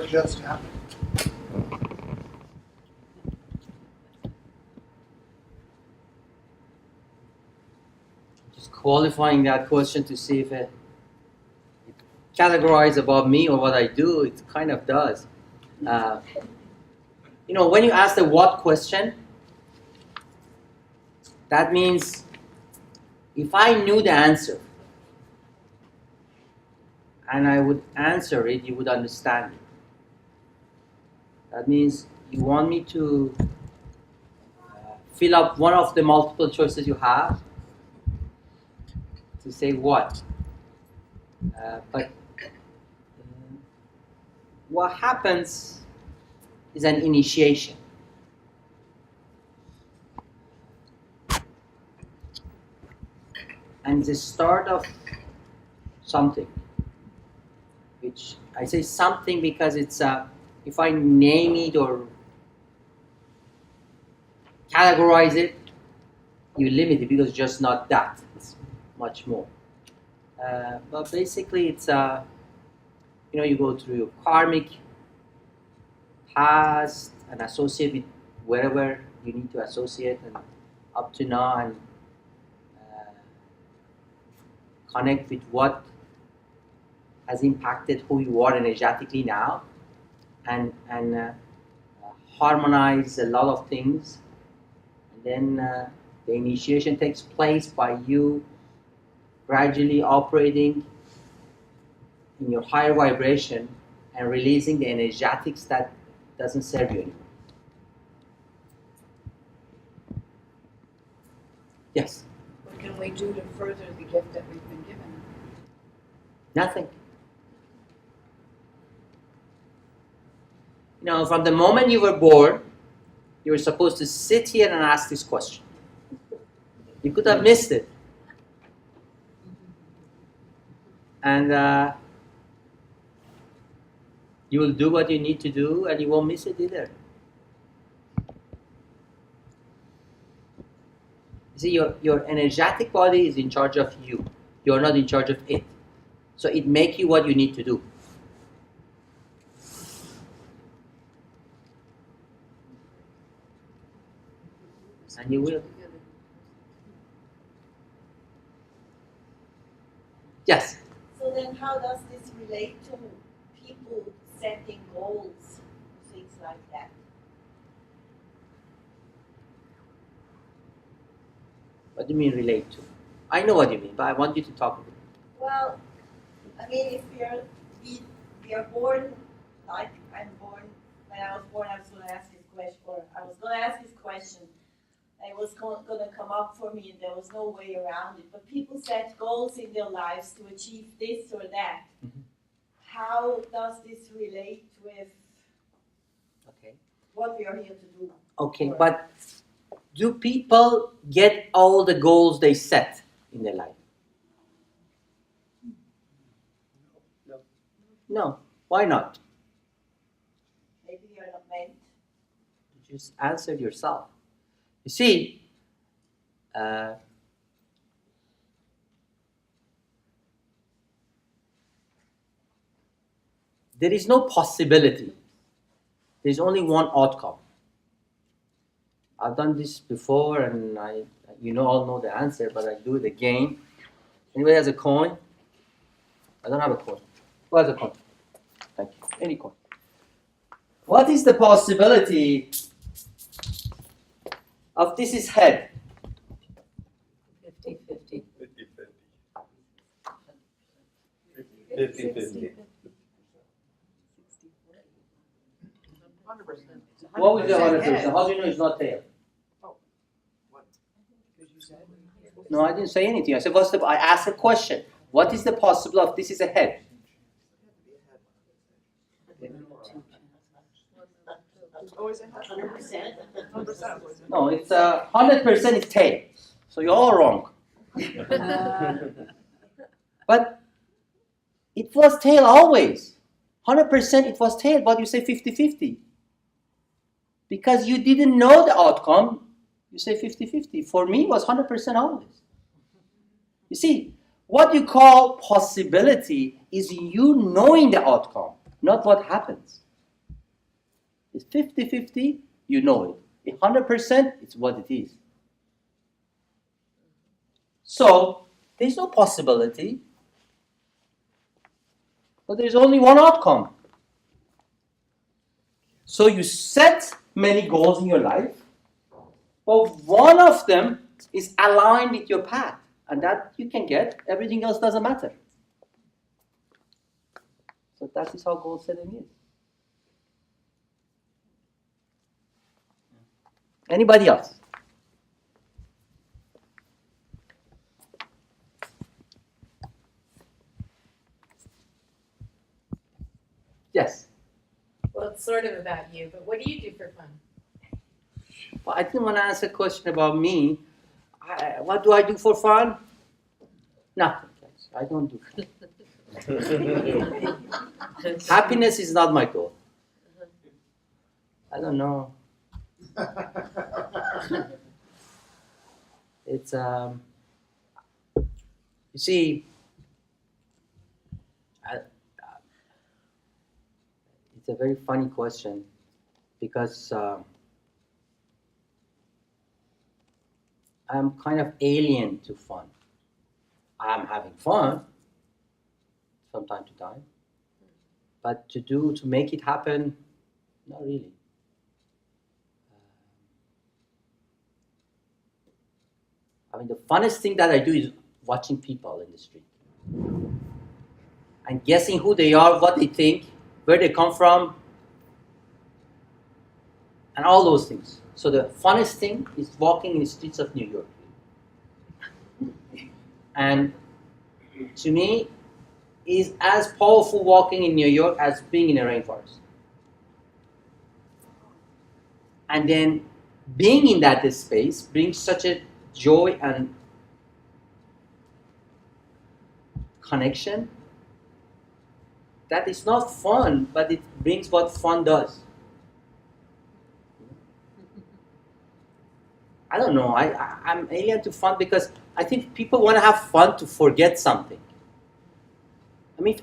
just happened? Just qualifying that question to see if it categorizes about me or what I do. It kind of does. When you ask the what question, that means if I knew the answer and I would answer it, you would understand it. That means you want me to fill up one of the multiple choices you have to say what. But what happens is an initiation. And the start of something, which I say something because it's if I name it or categorize it, you limit it because it's just not that. It's much more. But basically, it's you go through your karmic past and associate with wherever you need to associate, and up to now, and connect with what has impacted who you are energetically now, and harmonize a lot of things, and then the initiation takes place by you gradually operating in your higher vibration and releasing the energetics that doesn't serve you anymore. Yes? What can we do to further the gift that we've been given? Nothing. From the moment you were born, you were supposed to sit here and ask this question. You could have missed it. And you will do what you need to do, and you won't miss it either. You see, your energetic body is in charge of you. You're not in charge of it. So it makes you what you need to do. And you will. Yes? So then how does this relate to people setting goals, things like that? What do you mean relate to? I know what you mean, but I want you to talk about it. Well, I mean, if we are born, like I'm born, when I was born, I was going to ask this question, it was going to come up for me, and there was no way around it. But people set goals in their lives to achieve this or that. Mm-hmm. How does this relate with what we are here to do? Okay, but do people get all the goals they set in their life? No. Why not? Maybe you're not meant. You just answered yourself. You see, there is no possibility. There's only one outcome. I've done this before, and all know the answer, but I do it again. Anybody has a coin? I don't have a coin. Who has a coin? Thank you. Any coin. What is the possibility of this is head? 50-50. 50-50. 100%. What was the 100%? How do you know it's not tail? No, I didn't say anything. I said, I asked a question. What is the possibility of this is a head? Always 100%. 100%. No, it's 100% is tail. So you're all wrong. But it was tail always. 100% it was tail, but you say 50-50. Because you didn't know the outcome, you say 50-50. For me, it was 100% always. You see, what you call possibility is you knowing the outcome, not what happens. it's 50-50, you know it. 100%, it's what it is. So, there's no possibility, but there's only one outcome. So you set many goals in your life, but one of them is aligned with your path, and that you can get, everything else doesn't matter. So that is how goal setting is. Anybody else? Yes. Well, it's sort of about you, but what do you do for fun? Well, I didn't want to answer a question about me. What do I do for fun? Nothing. I don't do fun. Happiness is not my goal. I don't know. It's you see, it's a very funny question because I'm kind of alien to fun. I'm having fun from time to time, but to make it happen, not really. I mean, the funnest thing that I do is watching people in the street and guessing who they are, what they think, where they come from, and all those things. So the funnest thing is walking in the streets of New York. And to me, is as powerful walking in New York as being in a rainforest. And then being in that space brings such a joy and connection that it's not fun, but it brings what fun does. I don't know. I'm alien to fun because I think people want to have fun to forget something. I mean,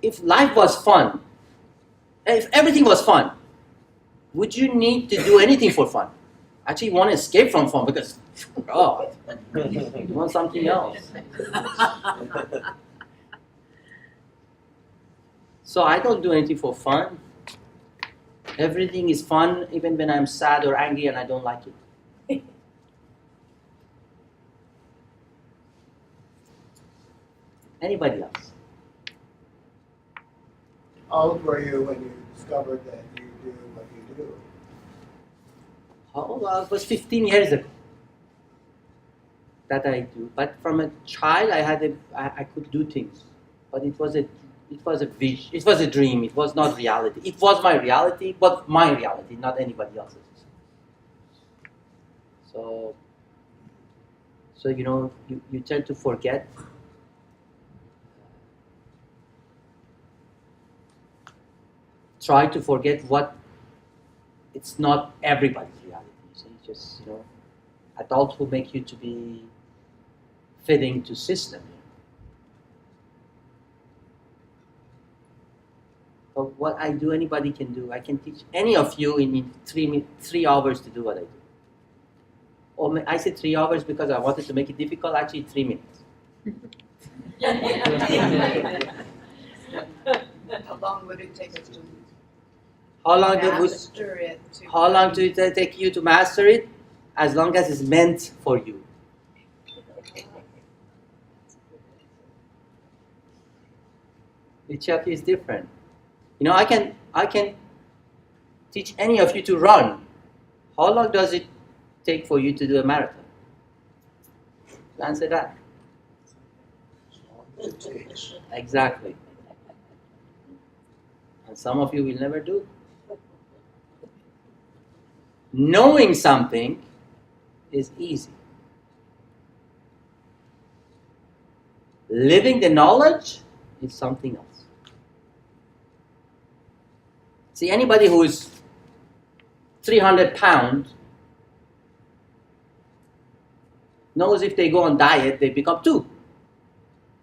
if life was fun, if everything was fun, would you need to do anything for fun? Actually, you want to escape from fun because, God, you want something else. So I don't do anything for fun. Everything is fun, even when I'm sad or angry and I don't like it. Anybody else? How old were you when you discovered that you do what you do? Oh, well, it was 15 years ago that I do. But from a child, I could do things. But it was a vision. It was a dream. It was not reality. It was my reality, but my reality, not anybody else's. So you know, you tend to forget. Try to forget what it's not everybody's reality. So you just, you know, adulthood make you to be fitting to system. But what I do, anybody can do. I can teach any of you in 3 hours to do what I do. Or I said 3 hours because I wanted to make it difficult. Actually, 3 minutes. How long would it take us to How long master it? How long do it take you to master it? As long as it's meant for you. Each of you is different. You know, I can teach any of you to run. How long does it take for you to do a marathon? Answer that. Exactly. And some of you will never do. Knowing something is easy. Living the knowledge is something else. See, anybody who is 300 pounds knows if they go on diet, they become 2.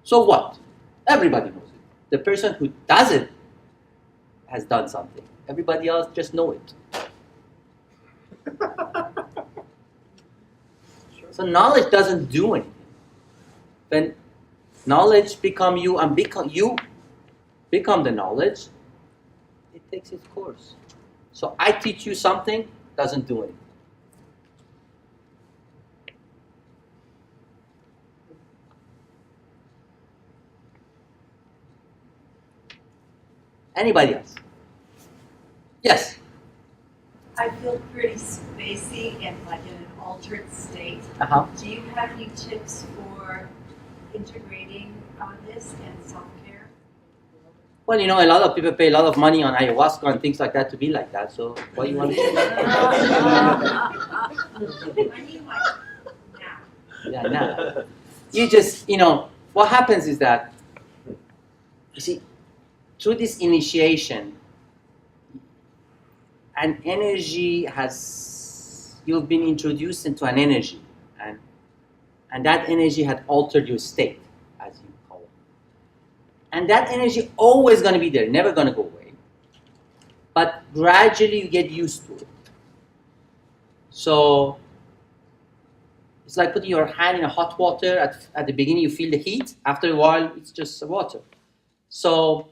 So what? Everybody knows it. The person who does it has done something. Everybody else just know it. So knowledge doesn't do anything. When knowledge become you and become the knowledge, it takes its course. So I teach you something, doesn't do anything. Anybody else? Yes. I feel pretty spacey and like in an altered state. Uh-huh. Do you have any tips for integrating this and self-care? Well, you know, a lot of people pay a lot of money on ayahuasca and things like that to be like that. So what do you want to do? I mean like now. Yeah, now. You just, you know, what happens is that, you see, through this initiation, an energy you've been introduced into an energy, and that energy had altered your state, as you call it. And that energy always going to be there, never going to go away. But gradually you get used to it. So it's like putting your hand in a hot water. At the beginning you feel the heat. After a while it's just water. So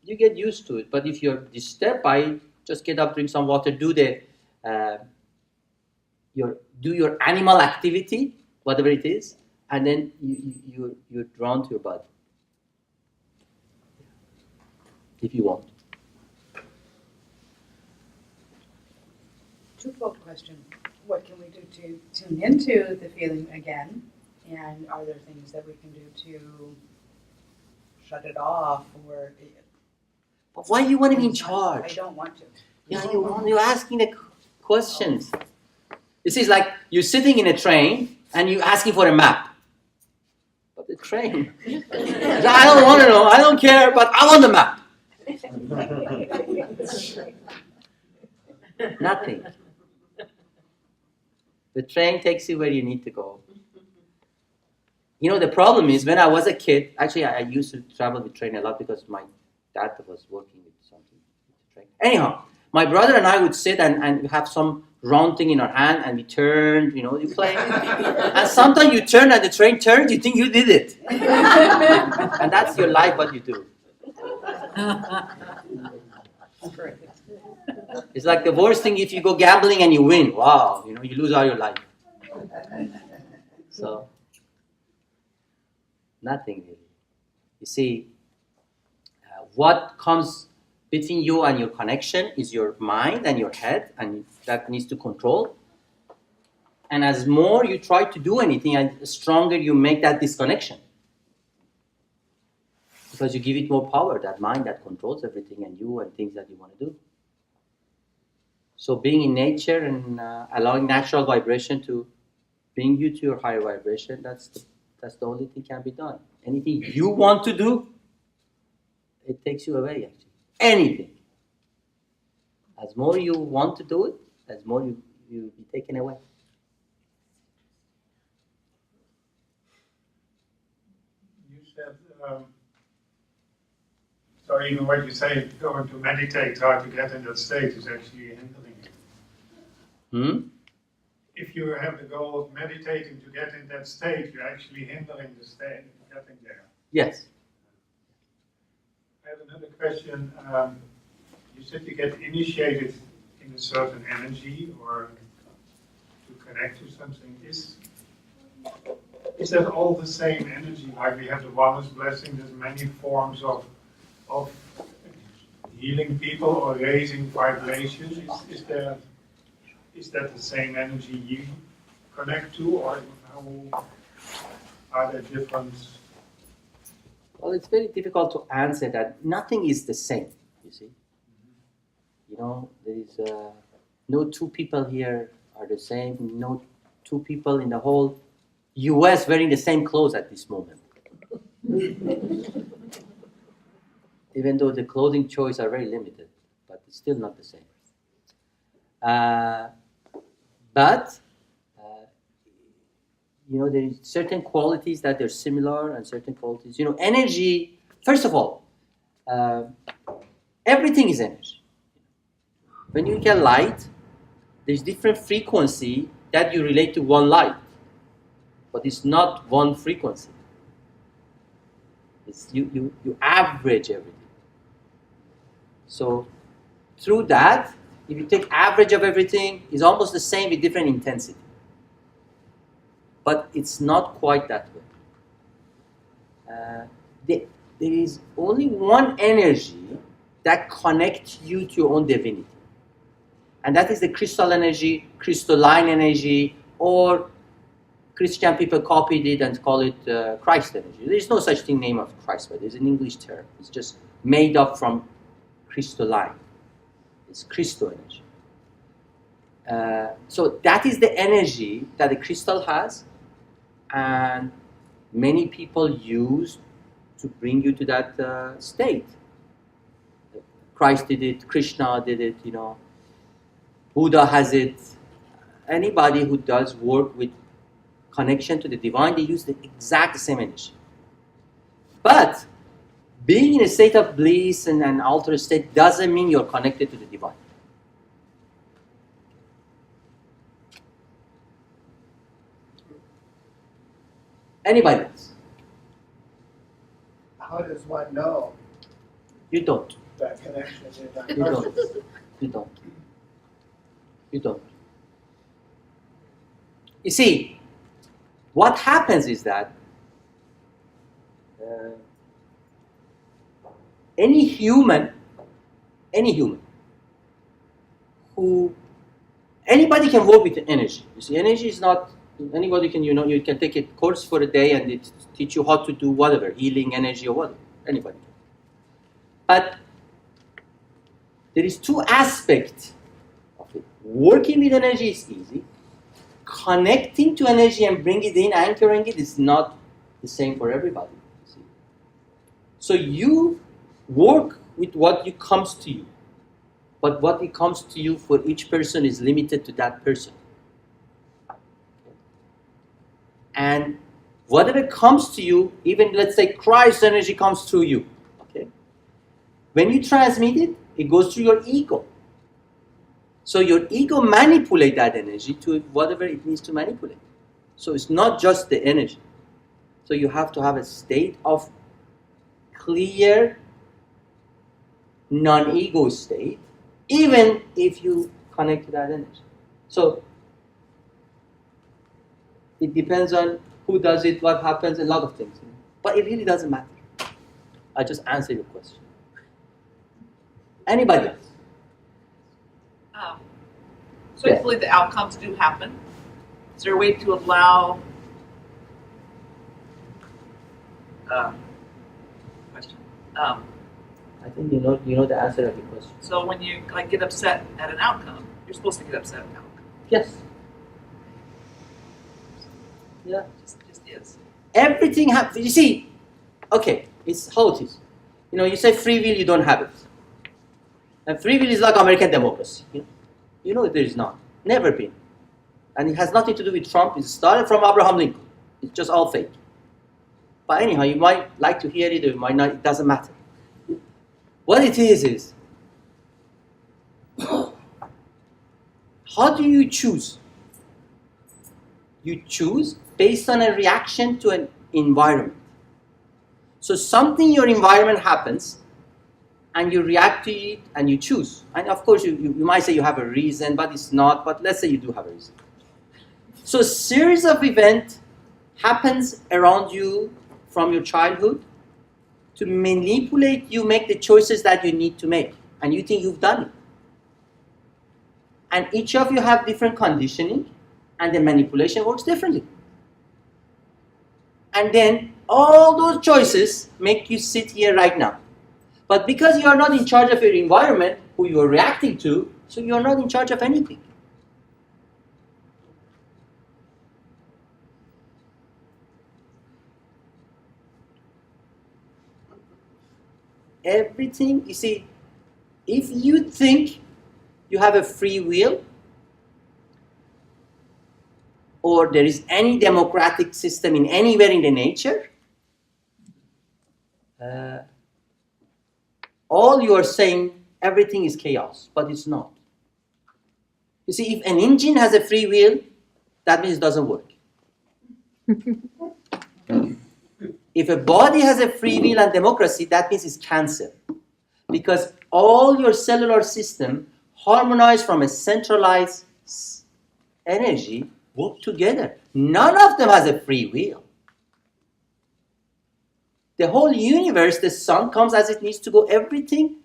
you get used to it. But if you're disturbed by it, just get up, drink some water, do your animal activity, whatever it is, and then you're drawn to your body, if you want. Twofold question. What can we do to tune into the feeling again? And are there things that we can do to shut it off or... But why do you want to be in I charge? don't want to. Yeah, you're asking the questions. This is like you're sitting in a train and you're asking for a map. But the train, I don't want to know, I don't care, but I want the map. Nothing. The train takes you where you need to go. You know, the problem is when I was a kid, actually I used to travel with train a lot because my dad was working with something with the train. Anyhow, my brother and I would sit and have some round thing in our hand and we turned, you play. And sometimes you turn and the train turns, you think you did it. And that's your life, what you do. It's like the worst thing if you go gambling and you win. Wow, you lose all your life. So, nothing really. You see, what comes between you and your connection is your mind and your head, and that needs to control. And as more you try to do anything, and stronger you make that disconnection. Because you give it more power, that mind that controls everything and you and things that you want to do. So being in nature and allowing natural vibration to bring you to your higher vibration, that's the only thing can be done. Anything you want to do, it takes you away, actually. Anything. As more you want to do it, as more you be taken away. You said, so even what you say, going to meditate, try to get in that state is actually hindering it. If you have the goal of meditating to get in that state, you're actually hindering the state, getting there. Yes. I have another question. You said you get initiated in a certain energy or to connect to something. Is that all the same energy? Like we have the oneness blessing, there's many forms of healing people or raising vibrations. Is that the same energy you connect to, or how are there different? Well, it's very difficult to answer that. Nothing is the same, you see. There is no two people here are the same. No two people in the whole U.S. wearing the same clothes at this moment. Even though the clothing choice are very limited, but it's still not the same. But there is certain qualities that they're similar and certain qualities. Energy, first of all, Everything is energy. When you get light, there's different frequency that you relate to one light, but it's not one frequency. It's you average everything. So through that, if you take average of everything, it's almost the same with different intensity. But it's not quite that way. There is only one energy that connects you to your own divinity. And that is the crystal energy, crystalline energy, or Christian people copied it and call it Christ energy. There is no such thing name of Christ, but it's an English term. It's just made up from crystalline. It's crystal energy. So that is the energy that the crystal has, and many people use to bring you to that state. Christ did it, Krishna did it, Buddha has it. Anybody who does work with connection to the divine, they use the exact same energy. But being in a state of bliss and an altered state doesn't mean you're connected to the divine. Anybody else? How does one know You don't. that connection in that You don't. person? You don't. You don't. You see, what happens is that any human who, anybody can work with energy. You see, energy is not, anybody can, you can take a course for a day and it teach you how to do whatever, healing energy or whatever, anybody can. But there is two aspects of it. Working with energy is easy. Connecting to energy and bring it in, anchoring it is not the same for everybody. See? So you work with what comes to you. But what it comes to you for each person is limited to that person. And whatever comes to you, even let's say Christ's energy comes through you. Okay? When you transmit it, it goes through your ego. So your ego manipulates that energy to whatever it needs to manipulate. So it's not just the energy. So you have to have a state of clear, non-ego state, even if you connect to that energy. So it depends on who does it, what happens, a lot of things. But it really doesn't matter. I just answered your question. Anybody else? So hopefully the outcomes do happen. Is there a way to allow question? I think you know the answer of your question. So when you get upset at an outcome, you're supposed to get upset at an outcome. Yes. Yeah. Just is. Everything happens. You see, okay, it's how it is. You say free will, you don't have it. And free will is like American democracy. You know there is not. Never been. And it has nothing to do with Trump. It started from Abraham Lincoln. It's just all fake. But anyhow, you might like to hear it or you might not. It doesn't matter. What it is how do you choose? You choose based on a reaction to an environment. So something in your environment happens, and you react to it, and you choose. And of course, you might say you have a reason, but it's not. But let's say you do have a reason. So a series of events happens around you from your childhood to manipulate you, make the choices that you need to make. And you think you've done it. And each of you have different conditioning, and the manipulation works differently. And then all those choices make you sit here right now. But because you are not in charge of your environment, who you are reacting to, so you are not in charge of anything. Everything, you see, if you think you have a free will, or there is any democratic system in anywhere in the nature, all you are saying, everything is chaos, but it's not. You see, if an engine has a free will, that means it doesn't work. If a body has a free will and democracy, that means it's cancer. Because all your cellular system harmonized from a centralized energy work together. None of them has a free will. The whole universe, the sun comes as it needs to go. Everything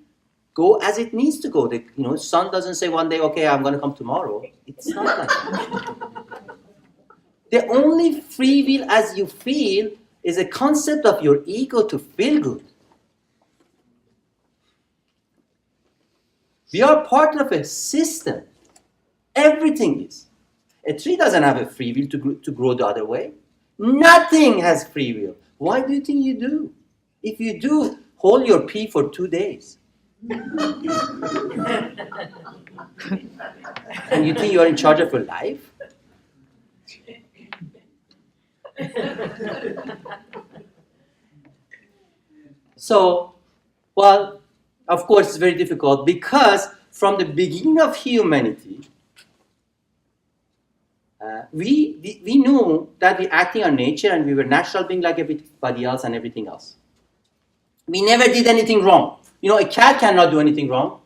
go as it needs to go. The sun doesn't say one day, okay, I'm going to come tomorrow. It's not like that. The only free will as you feel is a concept of your ego to feel good. We are part of a system. Everything is. A tree doesn't have a free will to grow the other way. Nothing has free will. Why do you think you do? If you do, hold your pee for 2 days. And you think you are in charge of your life? So, well, of course, it's very difficult because from the beginning of humanity, we knew that we're acting on nature and we were natural beings like everybody else and everything else. We never did anything wrong. A cat cannot do anything wrong.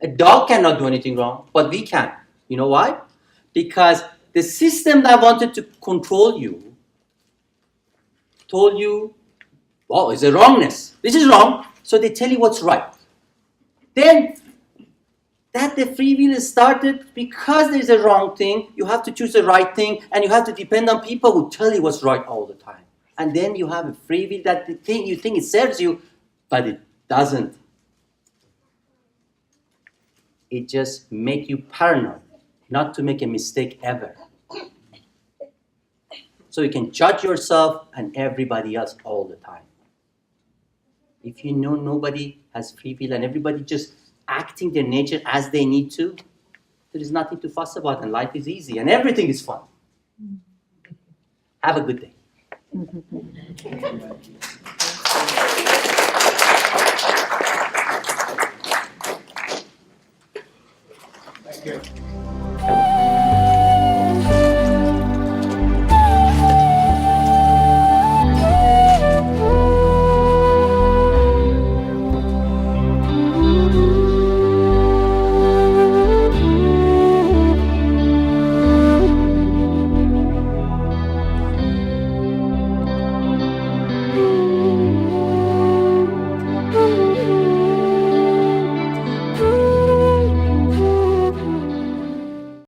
A dog cannot do anything wrong, but we can. You know why? Because the system that wanted to control you told you, oh, it's a wrongness. This is wrong. So they tell you what's right. Then, that the free will started because there's a wrong thing, you have to choose the right thing, and you have to depend on people who tell you what's right all the time. And then you have a free will that you think it serves you, but it doesn't. It just makes you paranoid, not to make a mistake ever. So you can judge yourself and everybody else all the time. If you know nobody has free will and everybody just acting their nature as they need to, there is nothing to fuss about and life is easy and everything is fun. Have a good day. Thank you.